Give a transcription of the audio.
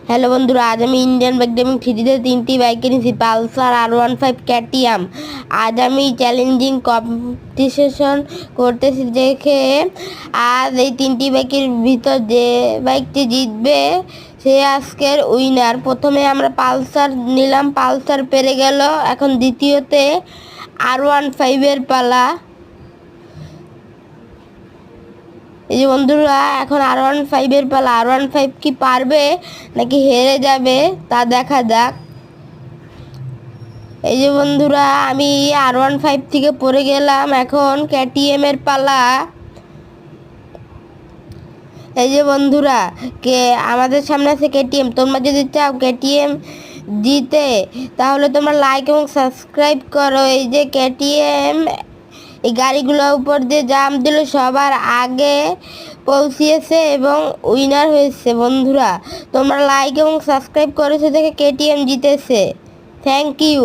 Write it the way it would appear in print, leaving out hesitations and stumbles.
Hello বন্ধুরা, আজ আমি ইন্ডিয়ান বাইক গেমিং থ্রিতে তিনটি বাইক কিনেছি, পালসার R15 KTM। আজ আমি চ্যালেঞ্জিং কম্পিটিশন করতেছি দেখে আজ এই তিনটি বাইকের ভিতর যে বাইকটি জিতবে সে আজকের উইনার। প্রথমে আমরা পালসার নিলাম, পালসার পেরে গেল। এখন দ্বিতীয়তে R15 পালা। এই যে বন্ধুরা, এখন R15 পালা। R15 কি পারবে নাকি হেরে যাবে তা দেখা যাক। এই যে বন্ধুরা, আমি R15 থেকে পড়ে গেলাম। এখন KTM পালা। এই যে বন্ধুরা, আমাদের সামনে আছে KTM। তোমরা যদি চাও KTM জিতে তাহলে তোমরা লাইক এবং সাবস্ক্রাইব করো। এই যে KTM এই গাড়িগুলোর উপর দিয়ে জাম্প দিল, সবার আগে পৌঁছিয়েছে এবং উইনার হয়েছে। বন্ধুরা, তোমরা লাইক এবং সাবস্ক্রাইব করেছো দেখে KTM জিতেছে। Thank you.